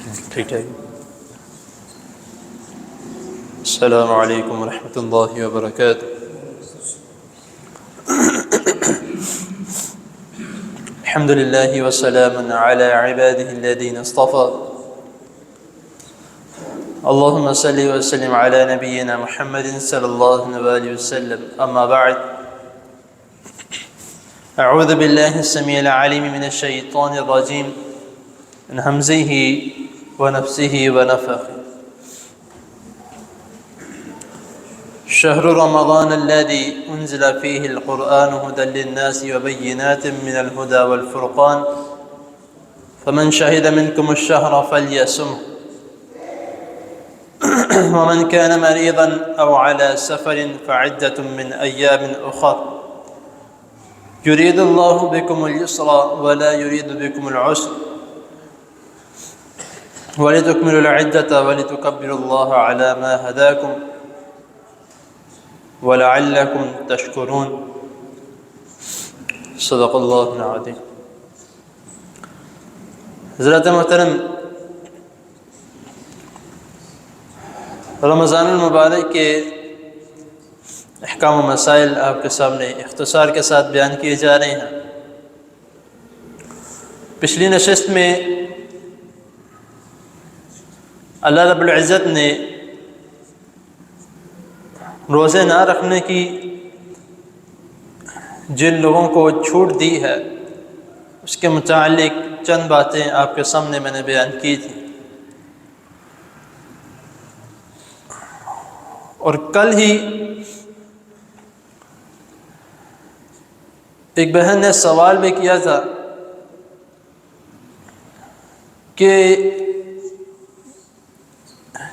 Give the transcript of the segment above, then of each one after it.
ٹھیک ہے. السلام علیکم ورحمۃ اللہ وبرکاتہ. الحمد للہ وسلام علی عباده الذین اصطفى. اللهم صل وسلم على نبينا محمد صلی اللہ علیہ وسلم. اما بعد، اعوذ باللہ السمیع العلیم من الشیطان الرجیم من همزه ونفسه ونفخه. شهر رمضان الذي أنزل فيه القرآن هدى للناس وبينات من الهدى والفرقان فمن شهد منكم الشهر فليصمه ومن كان مريضا أو على سفر فعدة من أيام أخر يريد الله بكم اليسر ولا يريد بكم العسر ولتكملوا العدة ولتكبروا الله على ما هداكم وَلَعَلَّكُمْ تَشْكُرُونَ. صدق اللہ العظیم. حضرت محترم، رمضان المبارک کے احکام و مسائل آپ کے سامنے اختصار کے ساتھ بیان کیے جا رہے ہیں. پچھلی نشست میں اللہ رب العزت نے روزے نہ رکھنے کی جن لوگوں کو چھوٹ دی ہے اس کے متعلق چند باتیں آپ کے سامنے میں نے بیان کی تھی. اور کل ہی ایک بہن نے سوال بھی کیا تھا کہ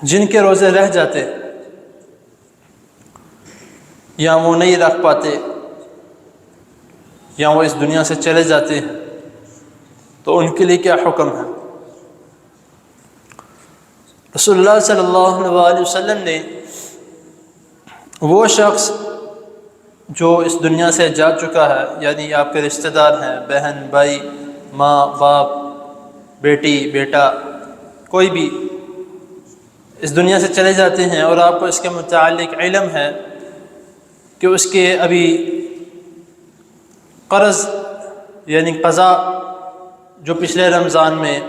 جن کے روزے رہ جاتے یا وہ نہیں رکھ پاتے یا وہ اس دنیا سے چلے جاتے ہیں تو ان کے لیے کیا حکم ہے. رسول اللہ صلی اللہ علیہ وسلم نے وہ شخص جو اس دنیا سے جا چکا ہے، یعنی آپ کے رشتہ دار ہیں، بہن، بھائی، ماں، باپ، بیٹی، بیٹا، کوئی بھی اس دنیا سے چلے جاتے ہیں اور آپ کو اس کے متعلق علم ہے کہ اس کے ابھی قرض یعنی قضا جو پچھلے رمضان میں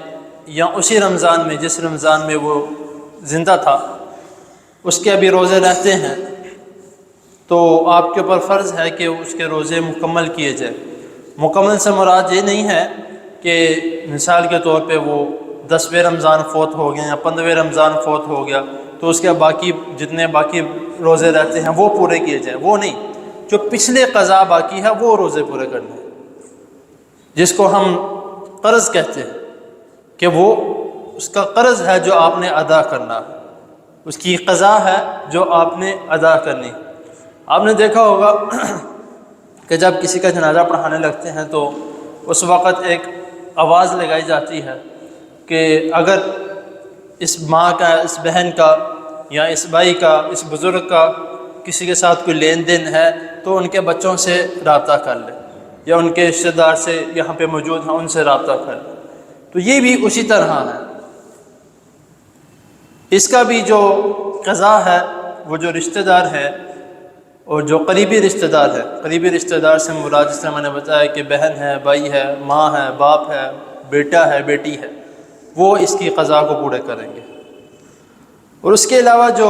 یا اسی رمضان میں جس رمضان میں وہ زندہ تھا اس کے ابھی روزے رہتے ہیں، تو آپ کے اوپر فرض ہے کہ اس کے روزے مکمل کیے جائیں. مکمل سے مراد یہ نہیں ہے کہ مثال کے طور پہ وہ 10ویں رمضان فوت ہو گیا یا 15ویں رمضان فوت ہو گیا تو اس کے باقی جتنے باقی روزے رہتے ہیں وہ پورے کیے جائیں. وہ نہیں، جو پچھلے قضا باقی ہے وہ روزے پورے کرنے ہیں، جس کو ہم قرض کہتے ہیں کہ وہ اس کا قرض ہے جو آپ نے ادا کرنا ہے، اس کی قضا ہے جو آپ نے ادا کرنی. آپ نے دیکھا ہوگا کہ جب کسی کا جنازہ پڑھانے لگتے ہیں تو اس وقت ایک آواز لگائی جاتی ہے کہ اگر اس ماں کا، اس بہن کا یا اس بھائی کا، اس بزرگ کا کسی کے ساتھ کوئی لین دین ہے تو ان کے بچوں سے رابطہ کر لے یا ان کے رشتہ دار سے یہاں پہ موجود ہیں ان سے رابطہ کر لے. تو یہ بھی اسی طرح ہے. اس کا بھی جو قضا ہے وہ جو رشتہ دار ہے اور جو قریبی رشتہ دار ہے، قریبی رشتہ دار سے مراد جس طرح میں نے بتایا کہ بہن ہے، بھائی ہے، ماں ہے، باپ ہے، بیٹا ہے، بیٹی ہے، وہ اس کی قضا کو پورے کریں گے. اور اس کے علاوہ جو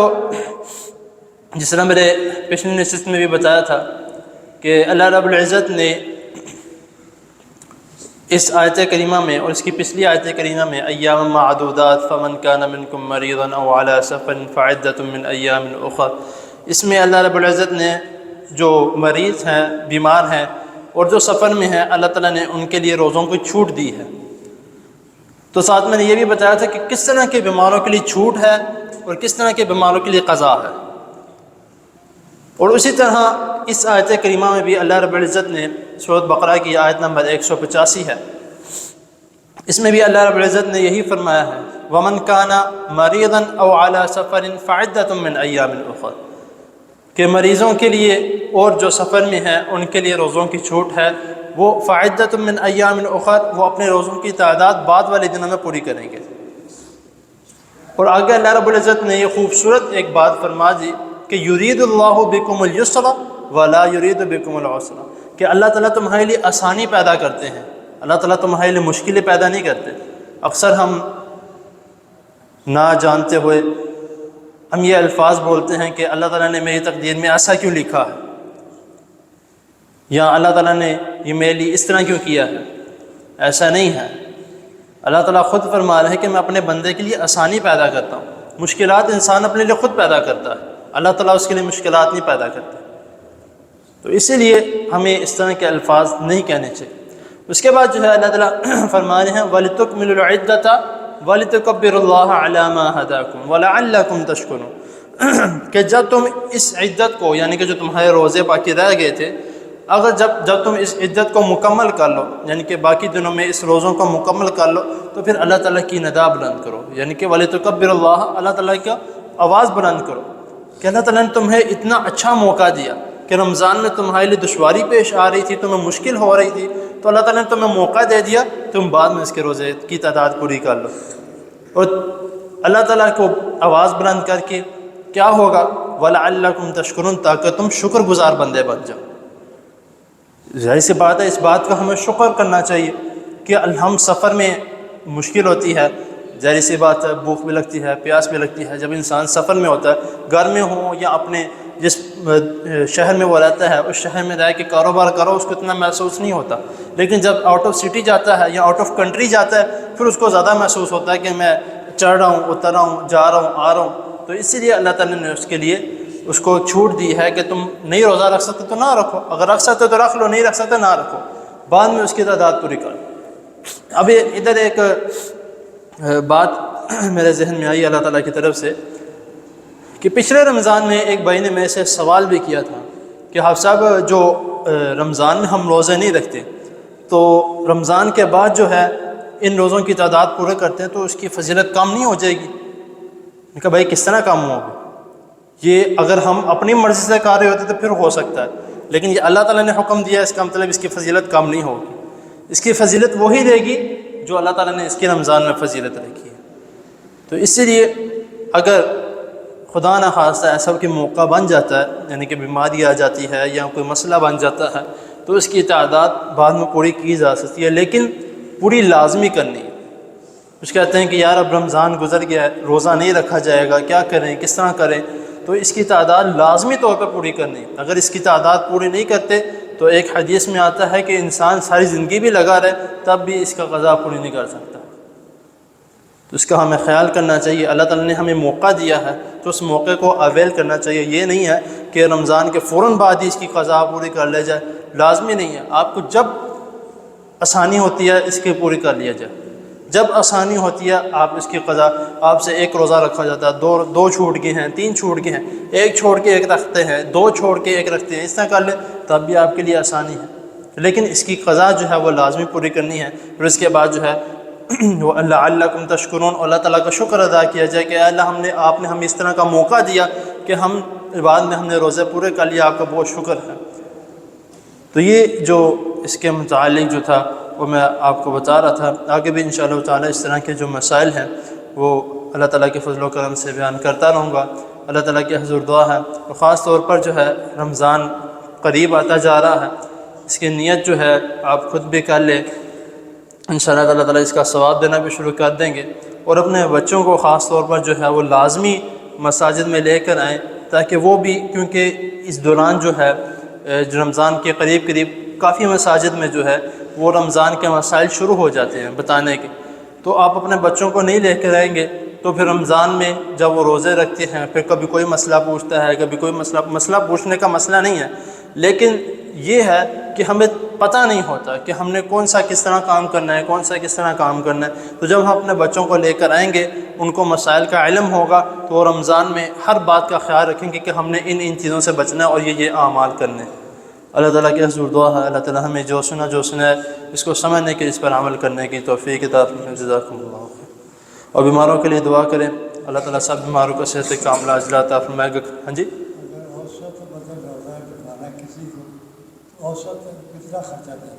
جس طرح میرے پچھلی نشست میں بھی بتایا تھا کہ اللہ رب العزت نے اس آیت کریمہ میں اور اس کی پچھلی آیت کریمہ میں ایام معدودات فمن کان منکم مریضا او علی سفر فعدۃ من ایام اخر، اس میں اللہ رب العزت نے جو مریض ہیں، بیمار ہیں اور جو سفر میں ہیں، اللہ تعالیٰ نے ان کے لیے روزوں کو چھوٹ دی ہے. تو ساتھ میں نے یہ بھی بتایا تھا کہ کس طرح کے بیماروں کے لیے چھوٹ ہے اور کس طرح کے بیماروں کے لیے قضا ہے. اور اسی طرح اس آیت کریمہ میں بھی اللہ رب العزت نے سورۃ بقرہ کی آیت نمبر 185 ہے، اس میں بھی اللہ رب العزت نے یہی فرمایا ہے وَمَنْ كَانَ مَرِيضًا أَوْ عَلَى سَفَرٍ فَعِدَّةٌ مِّنْ أَيَّامٍ أُخَرَ، کہ مریضوں کے لیے اور جو سفر میں ہیں ان کے لیے روزوں کی چھوٹ ہے، وہ فَعِدَّةٌ مِّنْ أَيَّامٍ أُخَرَ، وہ اپنے روزوں کی تعداد بعد والے دنوں میں پوری کریں گے. اور آگے اللہ رب العزت نے یہ خوبصورت ایک بات فرما دی کہ یرید اللہ بکم الیسر ولا یرید بکم العسر، کہ اللہ تعالیٰ تمہارے لیے آسانی پیدا کرتے ہیں، اللہ تعالیٰ تمہارے لیے مشکلیں پیدا نہیں کرتے۔ اکثر ہم نہ جانتے ہوئے ہم یہ الفاظ بولتے ہیں کہ اللہ تعالیٰ نے میری تقدیر میں ایسا کیوں لکھا ہے، یا اللہ تعالیٰ نے یہ میرے لیے اس طرح کیوں کیا ہے۔ ایسا نہیں ہے، اللہ تعالیٰ خود فرما رہا ہے کہ میں اپنے بندے کے لیے آسانی پیدا کرتا ہوں۔ مشکلات انسان اپنے لیے خود پیدا کرتا ہے، اللہ تعالیٰ اس کے لیے مشکلات نہیں پیدا کرتا۔ تو اسی لیے ہمیں اس طرح کے الفاظ نہیں کہنے چاہیے۔ اس کے بعد جو ہے اللہ تعالیٰ فرما رہے ہیں وَلِتُكْمِلُوا الْعِدَّةَ وَلِتُكَبِّرُوا اللَّهَ عَلَى مَا هَدَاكُمْ وَلَعَلَّكُمْ تَشْكُرُونَ، کہ جب تم اس عدت کو، یعنی کہ جو تمہارے روزے باقی رہ گئے تھے، اگر جب تم اس عدت کو مکمل کر لو، یعنی کہ باقی دنوں میں اس روزوں کو مکمل کر لو، تو پھر اللہ تعالیٰ کی ندا بلند کرو، یعنی کہ وَلِتُكَبِّرُوا اللَّهَ، اللہ تعالیٰ کا آواز بلند کرو کہ اللہ تعالیٰ نے تمہیں اتنا اچھا موقع دیا کہ رمضان میں تمہارے لیے دشواری پیش آ رہی تھی، تمہیں مشکل ہو رہی تھی، تو اللہ تعالیٰ نے تمہیں موقع دے دیا، تم بعد میں اس کے روزے کی تعداد پوری کر لو۔ اور اللہ تعالیٰ کو آواز بلند کر کے کیا ہوگا، وَلَعَلَّكُمْ تَشْكُرُونَ، تاکہ تم شکر گزار بندے بن جاؤ۔ ظاہر سی بات ہے، اس بات کا ہمیں شکر کرنا چاہیے کہ ہم سفر میں مشکل ہوتی ہے، ظاہر سی بات ہے، بھوک بھی لگتی ہے، پیاس بھی لگتی ہے، جب انسان سفر میں ہوتا ہے، گھر میں ہو یا اپنے جس شہر میں وہ رہتا ہے اس شہر میں رہ کے کاروبار کرو، اس کو اتنا محسوس نہیں ہوتا، لیکن جب آؤٹ آف سٹی جاتا ہے یا آؤٹ آف کنٹری جاتا ہے پھر اس کو زیادہ محسوس ہوتا ہے کہ میں چڑھ رہا ہوں، اتر رہا ہوں، جا رہا ہوں، آ رہا ہوں۔ تو اسی لیے اللہ تعالیٰ نے اس کے لیے اس کو چھوٹ دی ہے کہ تم نہیں روزہ رکھ سکتے تو نہ رکھو، اگر رکھ سکتے تو رکھ لو، نہیں رکھ سکتے نہ رکھو، بعد میں اس کی تعداد پوری کرو۔ اب ادھر ایک بات میرے ذہن میں آئی اللہ تعالیٰ کی طرف سے کہ پچھلے رمضان میں ایک بھائی نے میرے سے سوال بھی کیا تھا کہ حافظ صاحب، جو رمضان میں ہم روزے نہیں رکھتے تو رمضان کے بعد جو ہے ان روزوں کی تعداد پورے کرتے ہیں تو اس کی فضیلت کم نہیں ہو جائے گی؟ میں نے کہا بھائی کس طرح کم ہوگی؟ یہ اگر ہم اپنی مرضی سے کر رہے ہوتے تو پھر ہو سکتا ہے، لیکن یہ اللہ تعالیٰ نے حکم دیا، اس کا مطلب اس کی فضیلت کم نہیں ہوگی۔ اس کی فضیلت وہی رہے گی جو اللہ تعالیٰ نے اس کی رمضان میں فضیلت رکھی ہے۔ تو اسی لیے اگر خدا نہ خواستہ ایسا کہ موقع بن جاتا ہے، یعنی کہ بیماری آ جاتی ہے یا کوئی مسئلہ بن جاتا ہے، تو اس کی تعداد بعد میں پوری کی جا سکتی ہے، لیکن پوری لازمی کرنی ہے۔ کچھ کہتے ہیں کہ یار اب رمضان گزر گیا ہے، روزہ نہیں رکھا جائے گا، کیا کریں، کس طرح کریں؟ تو اس کی تعداد لازمی طور پہ پوری کرنی ہے۔ اگر اس کی تعداد پوری نہیں کرتے تو ایک حدیث میں آتا ہے کہ انسان ساری زندگی بھی لگا رہے تب بھی اس کا قضا پوری نہیں کر سکتا۔ تو اس کا ہمیں خیال کرنا چاہیے۔ اللہ تعالیٰ نے ہمیں موقع دیا ہے تو اس موقع کو اویل کرنا چاہیے۔ یہ نہیں ہے کہ رمضان کے فوراً بعد ہی اس کی قضا پوری کر لے جائے، لازمی نہیں ہے۔ آپ کو جب آسانی ہوتی ہے اس کی پوری کر لیا جائے، جب آسانی ہوتی ہے آپ اس کی قضا، آپ سے ایک روزہ رکھا جاتا ہے، دو چھوٹ گئے ہیں، 3 چھوٹ گئے ہیں، ایک چھوڑ کے ایک رکھتے ہیں، 2 چھوڑ کے ایک رکھتے ہیں، اس طرح کر لیں تب بھی آپ کے لیے آسانی ہے، لیکن اس کی قضا جو ہے وہ لازمی پوری کرنی ہے۔ پھر اس کے بعد جو ہے وہ لعلکم تشکرون، اللہ تعالیٰ کا شکر ادا کیا جائے کہ اللہ آپ نے ہمیں اس طرح کا موقع دیا کہ ہم بعد میں ہم نے روزے پورے کر لیا، آپ کا بہت شکر ہے۔ تو یہ جو اس کے متعلق جو تھا وہ میں آپ کو بتا رہا تھا۔ آگے بھی انشاءاللہ تعالیٰ اس طرح کے جو مسائل ہیں وہ اللہ تعالیٰ کے فضل و کرم سے بیان کرتا رہوں گا۔ اللہ تعالیٰ کے حضور دعا ہے، اور خاص طور پر جو ہے رمضان قریب آتا جا رہا ہے، اس کی نیت جو ہے آپ خود بھی کر لیں، انشاءاللہ اللہ تعالیٰ اس کا ثواب دینا بھی شروع کر دیں گے، اور اپنے بچوں کو خاص طور پر جو ہے وہ لازمی مساجد میں لے کر آئیں، تاکہ وہ بھی، کیونکہ اس دوران جو ہے رمضان کے قریب کافی مساجد میں جو ہے وہ رمضان کے مسائل شروع ہو جاتے ہیں بتانے کے، تو آپ اپنے بچوں کو نہیں لے کر آئیں گے تو پھر رمضان میں جب وہ روزے رکھتے ہیں پھر کبھی کوئی مسئلہ پوچھتا ہے، کبھی کوئی مسئلہ پوچھنے کا مسئلہ نہیں ہے، لیکن یہ ہے کہ ہمیں پتہ نہیں ہوتا کہ ہم نے کون سا کس طرح کام کرنا ہے، کون سا کس طرح کام کرنا ہے۔ تو جب ہم اپنے بچوں کو لے کر آئیں گے، ان کو مسائل کا علم ہوگا، تو وہ رمضان میں ہر بات کا خیال رکھیں گے کہ ہم نے ان چیزوں سے بچنا ہے اور یہ اعمال کرنے ہیں۔ اللہ تعالیٰ کی حضور دعا ہے اللہ تعالیٰ ہمیں جو سنا ہے اس کو سمجھنے کے، اس پر عمل کرنے کی توفیق عطا فرمائے۔ جزاکم اللہ خیر۔ اور بیماروں کے لیے دعا کریں، اللہ تعالیٰ سب بیماروں کو صحت کاملہ عاجلہ عطا فرمائے گا۔ ہاں جی، اوسط بدل روزہ بتانا کسی کو اوسط کتنا خرچہ کرے؟